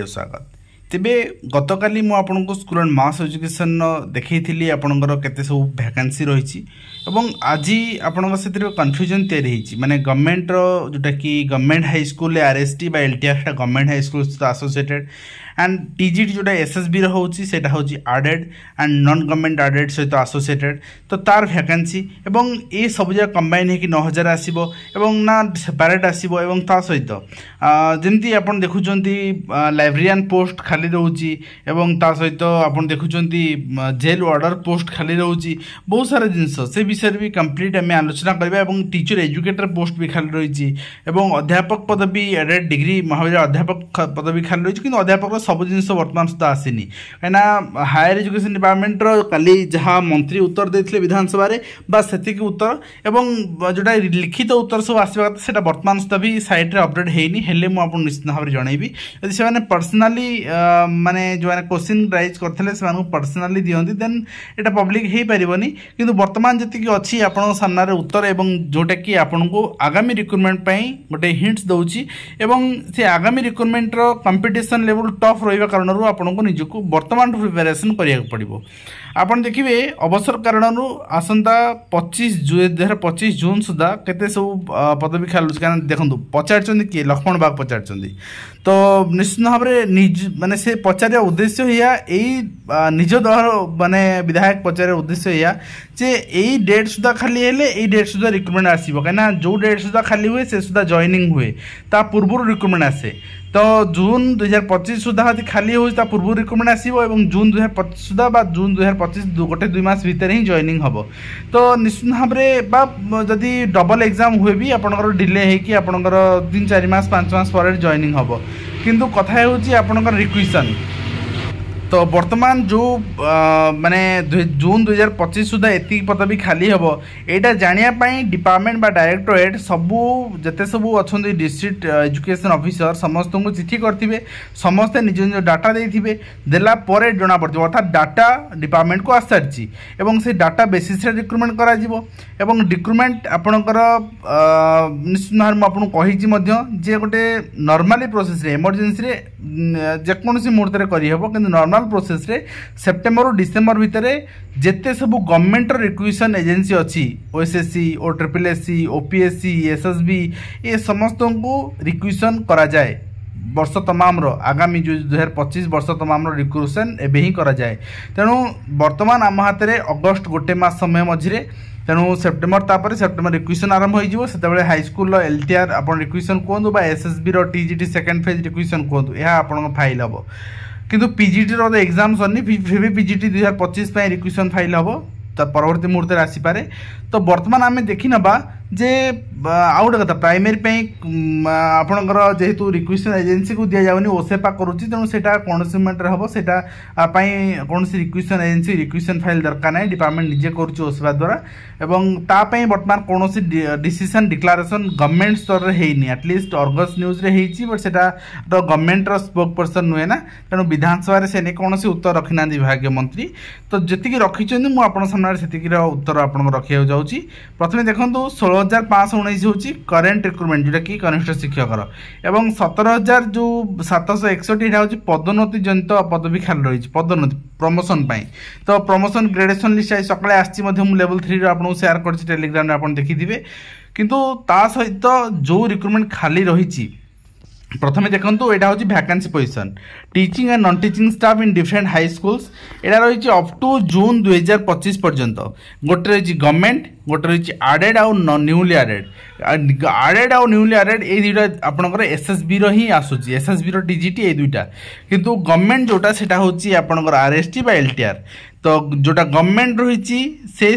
स्वागत तेबे गतकाली मु आपनको स्कूल एंड मास एजुकेशन देखई आपणकर केते सब वैकेंसी रही आज आपण से कन्फ्यूजन तैयारी माने गवर्नमेंट जोटा कि गवर्नमेंट हाई स्कूल आरएसटी बा एलटीआर गवर्नमेंट हाई स्कूल सहित एसोसिएटेड एंड टीजीटी जोटा एसएसबी रोचे सेटा होची aided and non government aided सहित एसोसिएटेड तो तार वैकेंसी एवं ए सब जगह कंबाइन होकि 9000 आसीबो एवं ना सेपरेट आसीबो एवं ता सहित जेमती आपण देखुचंती लाइब्रेरियन पोस्ट खाली रहउची एवं ता सहित आपण देखुचंती जेल वार्डर पोस्ट खाली रहउची बहुत सारा जिंस से विषय भी कंप्लीट हमें आलोचना करबा एवं टीचर एजुकेटर पोस्ट भी खाली रही एवं अध्यापक पदवी एडेड डिग्री महाविद्यालय अध्यापक पदवी खाली रही कि अध्यापक सब जिन बर्तमान सुधा आसीनी कहीं हायर एजुकेशन डिपार्टमेंट काली जहाँ मंत्री उत्तर देते विधानसभा से उत्तर एवं जोटा लिखित उत्तर सब आसवा कथा बर्तमान सुधा भी सैट्रे अपडेट होनी हेल्ले मुझे निश्चित भाव में जनइबी यदि से पर्सनाली माने जो क्वेश्चन राइज करते पर्सनाली दिखती देन यहाँ पब्लिक हो पारनी कि बर्तमान जी अच्छी आपण सामने उत्तर एवं जोटा कि आपन को आगामी रिक्रुटमेंट गोटे हिंट्स दौची एवं से आगामी रिक्रुटमेंट कंपटीशन लेवल टफ रहा कारण आपन को निजक बर्तमान प्रिपेरेसन करिया पड़िबो आपन देखिए अवसर कारण आसंता 2025 जून सुधा केते सब पदवी खाली कारण देखो पचार किए लक्ष्मण बाग पचार तो निश्चित भाव में निज माने से पचारिया उद्देश्य या निज दल माने विधायक पचारिया उद्देश्य या जे यही डेट सुधा खाली हेले यही डेट सुधा रिक्रुटमेंट आसीबो कहीं जो डेट सुधा खाली हुए से सुधा जॉइनिंग हुए ता पूर्व रिक्रुटमेंट आसे तो जून 2025 सुधा खाली हो पूर्व रिक्रुटमेंट आसीबो एवं जून 2025 सुधा बा जून 2025 गोटे 2 मास भीतर ही जॉइनिंग हम तो निश्चित भाव में जदि डबल एग्जाम हुए भी आपंकर डिले होकि आपंकर 3-4 मास 5 मास पर जॉइनिंग हम किंतु कथा होची आपंकर रिक्वेशन तो वर्तमान जो माने जून 2025 सुधा एति पदवी खाली हम यहाँ जानापी डिपार्टमेंट बा डायरेक्टरेट सबू जिते सबू अच्छा डिस्ट्रिक्ट एजुकेशन ऑफिसर समस्त को चिठी करते समस्ते निज निज डाटा देते देला परे जना पड़े अर्थात डाटा डिपार्टमेंट को आस सारी एवं से डाटा बेसिस रिक्रुटमेंट करा एवं रिक्रुटमेंट आपणकर निश्चित भाव में आपको कही जे गोटे नॉर्मली प्रोसेस रे इमरजेंसी जेकोसी मुहूर्त करहब कि नॉर्मल प्रोसेस रे सेप्टेम्बर और डिसेम्बर भितर जेते सब गवर्नमेंट रिक्वेशन एजेंसी अच्छी ओएसएससी ओ ट्रिपलएससी ओपीएससी एसएसबी ये समस्त को रिक्वेशन करा जाए वर्ष तमाम आगामी जो 2025 वर्ष तमाम रिक्वेशन एवं ही करा जाए तेणु वर्तमान आम हाथ में अगस्ट गोटे मास समय मझे तेणु सेप्टेम्बर तापर सेप्टेम्बर रिक्वेशन आरंभ हो हाईस्कूल एलटीआर आप रिक्वेशन कहतु बा SSB TGT second phase requisition कहतु यह आप फाइल हम किंतु पीजीटी रो एग्जाम सरनी फिर भी पीजीटी 2025 रिक्वेशन फाइल हम तो परवर्ती मुहूर्त आसीपे तो बर्तमान आम देखी नवा जे आउ गोटे कथा प्राइमेरी आपणकर जेहेतु रिक्वेशन एजेंसी को दि जाऊनी ओसेपा करुच्ची तेणु से कौन मेटर हम से कौन रिक्वेशन एजेंसी रिक्वेशन फाइल दरकार ना डिपार्टमेंट निजे करुच्ची ओसेपा द्वारा एवं तापाई बर्तमान कौन डिसीजन डिक्लारेशन गवर्नमेंट स्तर में होनी एटलिस्ट अर्गस न्यूज रे होती बट से गवर्नमेंट स्पोक पर्सन नुहे ना तेणु विधानसभा से नहीं कौन उत्तर रखी ना विभाग मंत्री तो जी रखी मुझे सामने से उत्तर आपको रखा जाऊँगी प्रथम देखो 16,519 हूँ करेन्ट रिक्रुटमेंट जोटा कि कनिष्ठ शिक्षकर एवं 17,000 जो 761 हूँ पदोन्नति जनित पदवी खाली रही पदोन्नति प्रमोशन तो प्रमोशन ग्रेडेशन लिस्ट आज सकाଳେ आसी लेवल 3 आपको शेयर कर टेलीग्राम आप देखिथे किंतु ता सहित जो रिक्रुटमेंट खाली रही प्रथम देखो यहाँ हूँ vacancy position teaching and non teaching staff in different high schools यहाँ रही अप टू जून 2025 पर्यंत गोटे रही गवर्नमेंट गोटे रही एडेड आउ न्यूली एडेड आउ न्यूली एडेड ये दुईटा आपंकर एसएसबी री आसूसी एसएसबी टीजीटी ये दुईटा किंतु गवर्नमेंट जोटा से आपंकर आरएसटी बा एलटीआर तो जोटा गवर्नमेंट रही से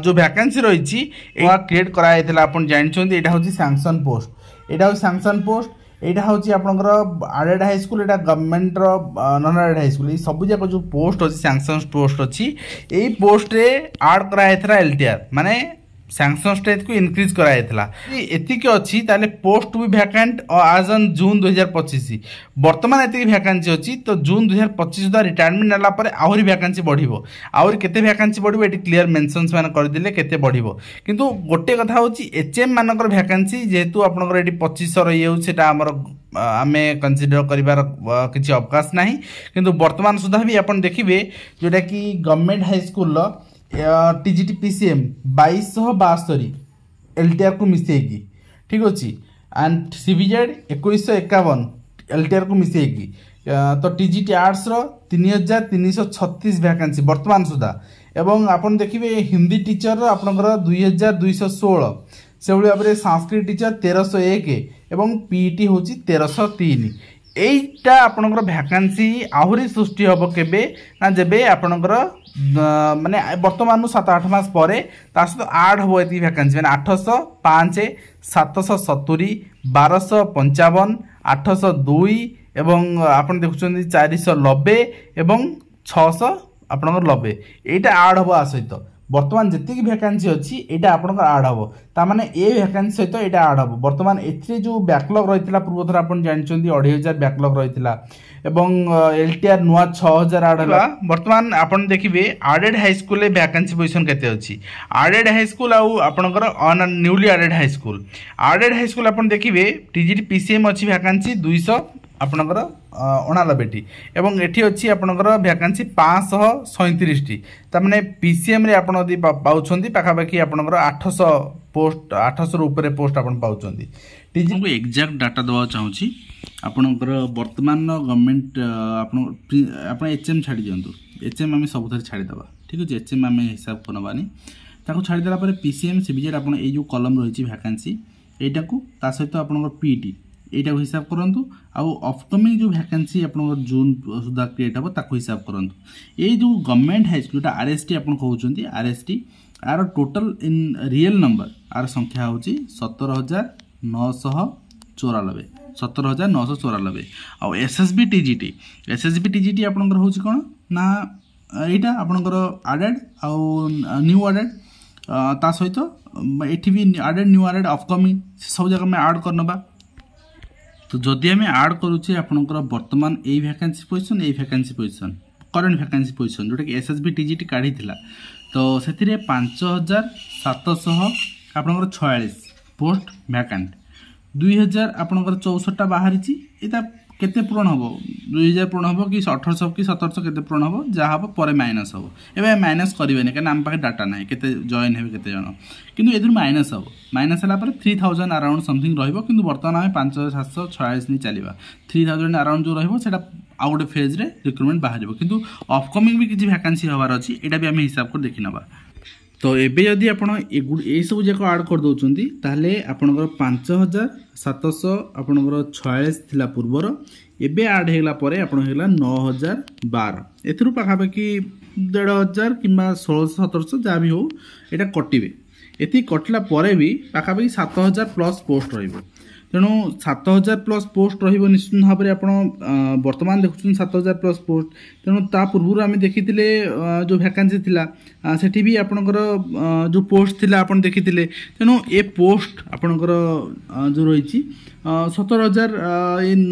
जो वैकेंसी रही क्रिएट कराई आप जानते यहाँ हूँ सैंक्शन पोस्ट यहाँ हूँ सैंक्शन पोस्ट यहाँ हूँ आपंकर आडेड हाई स्कूल यहाँ government none added high school ये सब जाक जो पोस्ट अच्छी सैंक्शन पोस्ट अच्छी यही पोस्ट रे आड कराई एलटीआर माने सैंक्शन स्टेज को इनक्रीज कराइला एतिक अच्छी ताले पोस्ट भी भैकेंट आज ऑन जून 2025 बर्तमान एतिक भैकेंसी अच्छी तो जून 2025 सुधा रिटायरमेंट नेला परे आहुरी भैकेंसी बढ़िबो आहुरी केते भैकेंसी बढ़िबो एटी क्लियर मेंशन्स मान कर दिले केते बढ़िबो किंतु गोटे कथा होची एचएम मानकर भैकेंसी जेहेतु आपनकर एटी 2500 रही हो सेटा हमर आमे कंसीडर करिवार किछि अवकाश नाही किंतु वर्तमान सुधा भी आपण देखिबे जोटा कि government high school TGT PCM 2272 LTR को मिसेगी ठीक अच्छे एंड सीबीजेड 2151 एलटीआर को मिसेगी तो टीजीटी आर्ट्स रो 3336 वैकेंसी वर्तमान सुधा एवं आपन देखिए हिंदी टीचर आपनकर 2216 से भाव में संस्कृत टीचर 1301 एवं पीईटी हूँ 1303 एटा आपनकर वैकेंसी आहुरी सृष्टि हम केबे ना जेबे आपनकर माने वर्तमान 7-8 मास पर सहित आड हम ये वैकेंसी मैंने 805 770 1255 802 एवं आपन देखुछन 490 एवं 600 आपनकर 90 एटा आड हम सहित वर्तमान जी वैकेंसी अच्छी यहाँ आपंकर आड हम ताने ए वैकेंसी सहित यहाँ आड हम वर्तमान ए जो बैकलॉग रही पूर्व थर आप जानते 2500 बैकलॉग रही एलटीआर नुआ 6000 आड है वर्तमान आप देखिए added high school vacancy position केते अच्छी आडेड हाई स्कूल आपंकर न्यूली आडेड हाई स्कूल आप देखिए टीजीटी पीसीएम अच्छी वैकेंसी 200 आपणकर 89 एवं एठी अच्छी आपणकर वैकेंसी 537 टी ताने पीसीएम रे आपण यदि पाउछंती पाखापाखि आपणकर 800 पोस्ट 800 ऊपर पोस्ट आपण पाउछंती टीजी को एग्जैक्ट डाटा दवा चाहूची आपणकर वर्तमान गवर्नमेंट आपण एचएम छाडी दियंतु एचएम आमे सबथर छाडी दबा ठीक अछि एचएम आमे हिसाब करबानी ताको छाडी देला परे पीसीएम सीबीजेड आपण ए जो कॉलम रहिछि वैकेंसी एटा को ता सहित आपणकर पीटी एटा को हिसाब करंतु आउ अपकमिंग जो वैकेंसी आपन जून सुधा क्रिएट हम ताको हिसाब करंतु ये जो गवर्नमेंट हाई स्कूल आरएसटी आपन कहउचंती RST are total in real number R संख्या होची 17994 17994 आउ एसएसबी टीजीटी आपन होची कोन ना एटा आपन आडेड आउ न्यू आडेड ता सहित एठी भी आडेड न्यू आडेड अपकमिंग सब जगह में ऐड करनबा तो जदि आम आड करुचे आपंकर वर्तमान यही वैकेंसी पोजिशन यही vacancy position current vacancy position जोटा कि एसएसबी टीजीटी काढ़ी तो से 5700 आपंकर 46 पोस्ट वैकेंट 2000 आपंकर 64टा बाहरी यहाँ केते पूरण हम 2000 पूर्ण हम कि 1800 कि 1700 केते पूर्ण हम जहाँ हम पर माइनस हम एवं माइनस करेंगे कहीं आम पाखे डाटा ना केते जॉइन हे केते जन किंतु ए माइनस हम माइनस है 3000 अराउंड समथिंग रहिबो किंतु वर्तमान आम 5746 नहीं चलवा 3000 अराउंड जो रहिबो सेटा आउ गोटे फेज रे रिक्रुटमेंट बाहर किंतु अपकमिंग भी किसी वैकेंसी हबार अच्छी यहाँ भी आम हिसाब कर देखी नवा तो एबे जदि आपण ए सब जाक ऐड कर दउचंती ताले आपनकर 5700 आपनकर 46 थिला पूर्वर एबे ऐड हेला परे आपण हेला 9012 एथरु पाखापाखि 1500 किंबा 1600-1700 जहाँ भी हो एटा कटिबे एति कटला परे भी पाखापाखि 7000 प्लस पोस्ट रहिबो तेणु 7000 प्लस पोस्ट रहिबो निश्चित भाव में आपण वर्तमान देखुछन 7000 प्लस पोस्ट तेणु ता पूर्व आम देखी जो वैकेंसी थिला सेठी भी आपणकर जो पोस्ट थिला आपण देखी तेणु ए पोस्ट आपणकर जो रही 17000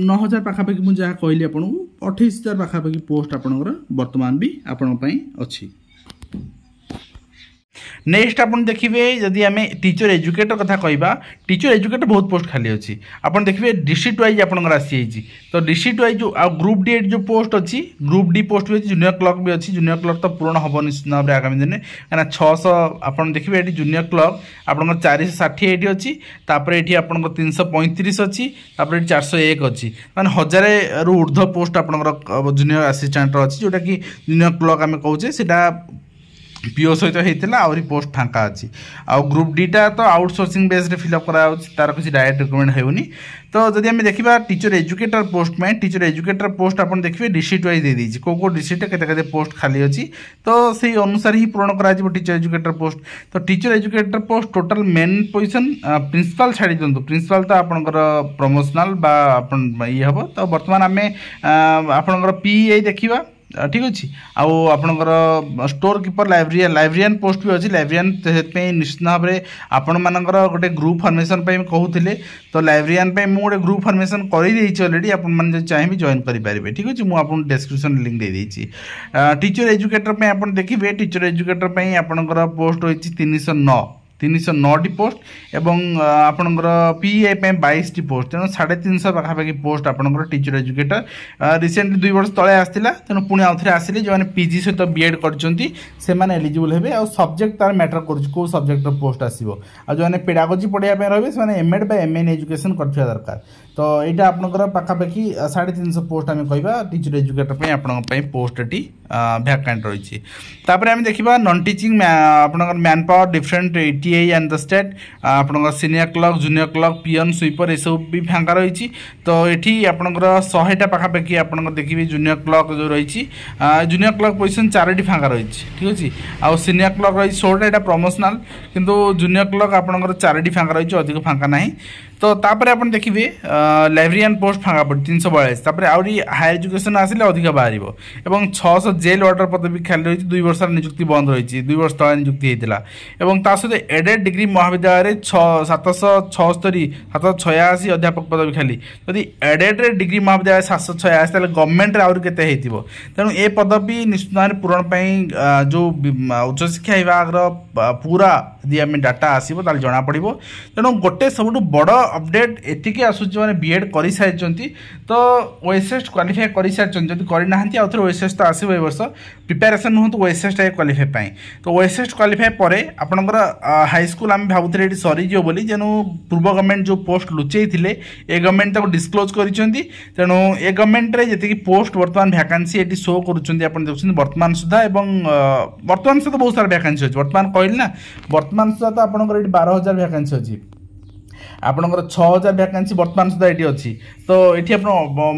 9000 पाखापाखि मुझे जहाँ कहली आपन 28000 पाखापाखि पोस्ट आपणकर वर्तमान भी आपण पई अछि नेक्स्ट आप देखिए जदि आम टीचर एजुकेटर कथा कहवा टीचर एजुकेटर बहुत पोस्ट खाली अच्छी आप देखिए डिस्ट्रिक्ट वाइज आपंकर आसी तो डिस्ट्रिक्ट वाइज जो ग्रुप डी जो पोस्ट अच्छी ग्रुप डी पोस्ट भी जूनियर क्लर्क भी अच्छी जूनियर क्लर्क तो पूर्ण हम निश्चित भाव में आगामी दिन कहीं 600 आप देखिए ये जूनियर क्लर्क आपंकर 460 ये अच्छी ये आपंकर 335 अच्छी 401 अच्छी मैंने 1000 रु ऊर्ध्व पोस्ट आपंकर जूनियर असिस्टेंट अच्छी जोटा कि जूनियर क्लर्क आम कहे सेटा पीओ सहित होता आहरी पोस्ट फांका अच्छी आ ग्रुप डीटा तो आउटसोर्सिंग बेस रे फिलअप करा तार किसी डायरेक्ट रिक्रुटमेंट होनी तो जब आम देखा टीचर एजुकेटर पोस्ट में टीचर एजुकेटर पोस्ट आप देखिए डिस्ट्रिक्ट वाइज दे कौ डिस्ट्रिक्ट केते पोस्ट खाली अच्छी तो से अनुसार ही पूरण करा टीचर एजुकेटर पोस्ट तो teacher educator post total main position principal छाड़ी दिंतु प्रिंसिपाल तो आपंकर प्रमोशनल ये हम तो बर्तमान आम आपंकर पीई देखा ठीक अच्छे आपणकर स्टोर कीपर लाइब्रेरियन पोस्ट भी अच्छी लाइब्रेरियन निश्चित भाव में आपण मानकर गोटे ग्रुप फॉर्मेशन कहते तो लाइब्रेरियन मुझे गोटे ग्रुप फॉर्मेशन कर ऑलरेडी आपने चाहिए जॉइन करेंगे ठीक अच्छे मुझे डिस्क्रिप्शन लिंक दे देती टीचर एजुकेटर आप देखिए टीचर एजुकेटर आपणकर पोस्ट होती 309 पोस्ट एवं आपणकर पीए 22 पोस्ट तेणु 350 पाखापाखि पोस्ट आपणकर टीचर एजुकेटर रिसेंटली 2 वर्ष तले आसला तेणु पुणी आउ थे आसिले जो पीजी सहित बीएड कर एलिजिबल हेबे आ सब्जेक्ट तार मैटर करूँ कौ सब्जेक्ट पोस्ट आसो जो पेडागोजी पढ़ाई रही से एमएड बा एमए एजुकेशन करथिबा दरकार तो यहाँ आपंकर पाखापाखि 350 पोस्ट आम कह टीचर एजुकेटर आपण पोस्ट टी भैकेंट रही आम देखा नॉन टीचिंग आपंकर man power different ETI and the state आपंकर senior clerk junior clerk peon sweeper ये सब भी फांका रही तो ये आपंकर 100टा पाखापाखि आप देखिए जूनियर क्लर्क जो रही जूनियर क्लर्क पोजिशन 4टी फांका रही ठीक अच्छे आउ सीनियर क्लर्क रही 16टा यहाँ प्रमोशनल किंतु जूनियर क्लर्क आपंकर 4टी फांका रही अधिक फांका ना तो तापर आप देखिए लाइब्रेरियन पोस्ट फांका पड़े 342 आहरी हायर एजुकेशन आसिले अधिक बाहर एवं 600 जेल वार्डर पद भी खाली रही 2 वर्ष नियुक्ति बंद रही 2 वर्ष तले नियुक्ति होता है सहित एडेड डिग्री महाविद्यालय 786 अध्यापक पद भी खाली जदि एडेड डिग्री महाविद्यालय 786 गवर्नमेंट आउरी केते हेतिबो तेणु ए पद भी निश्चित भाव पूरण जो उच्च शिक्षा विभाग पूरा यदि आम डाटा आसो ताल जना पड़ो तेणु गोटे सब बड़ अपडेट एतिकी आसूची माने बीएड कर सारी तो ओएसएस क्वालिफाई कर सारी जब करना आउ थे ओएसएस तो आसो ए वर्ष प्रिपेरेसन हूँ ओएसएस टा क्वालिफाई तो ओएसएस क्वालिफाई पर आपंकर हाईस्कूल आम भावुले ये सरीज बोली जेणु पूर्व गवर्नमेंट जो पोस्ट लुचई थे ए गवर्नमेंट डिस्क्लोज कर तेणु ए गवर्नमेंट जी पोस्ट बर्तमान भैकेंसी ये शो कर बर्तमान सुधा बर्तमान सुधा बहुत सारा भैकेंसी अच्छी बर्तमान कहली ना बर्तमान सुधा तो आपंकर 12,000 भैकेंसी अच्छी आपंकर 6,000 भैकेंसी बर्तमान सुधा ये अच्छी तो ये आप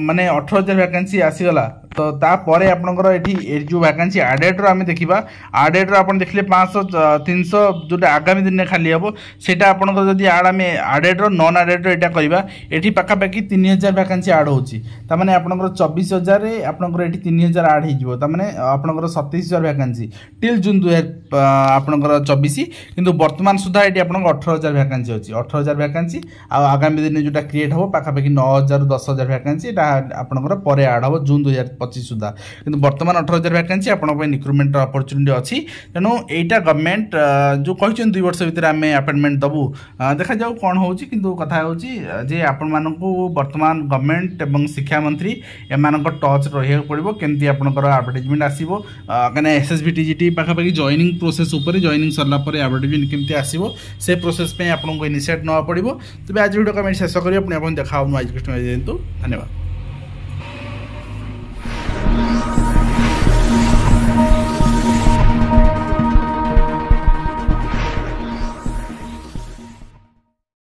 माने 18,000 भैकेंसी आसीगला तो तापर आपंकर ये जो भैकेंसी आडेड आम देखा आडेड आप देखिए 500 300 जोटा आगामी दिन में खाली हम से आपंकर जब आड आम आडेड नॉन आडेड यहाँ करवा ये पाखापाखि 3,000 भैकेंसी आड होने आपंकर 24,000 आपंकर ये 3,000 आड होने आपंकर 27,000 भैकेंसी टिल जून 2024 किंतु वर्तमान सुधा ये आप 18,000 भैकेंसी अच्छी 18,000 भैकेंसी आगामी दिन जो क्रिएट हम पाखापाखि 9,000 10,000 भैकेंसी आपंकर पर आड हम जून 2025 सुधा किंतु वर्तमान 18,000 भैकेंसी आप रिक्रुटमेंट अपॉर्चुनिटी अच्छी तेणु यहाँ गवर्नमेंट जो कहते 2 वर्ष भितर आम अपॉइंटमेंट दबू देखा जाऊ कौन हो कथा जे आपण मानू वर्तमान गवर्नमेंट और शिक्षा मंत्री एम टच रहा पड़ो केमती आपंकर एडवर्टाइजमेंट आसो कहीं एसएसबीटीजीटी पाखापाखि जॉइनिंग प्रोसेस उपर जॉइनिंग सरला एडवर्टाइजमेंट केमती आसो से प्रोसेस पे आपको इनिशिएट ना पड़ो तेज आज वीडियो कमेंट शेष करेंगे पुणी आप देखा एजुकेशन धन्यवाद।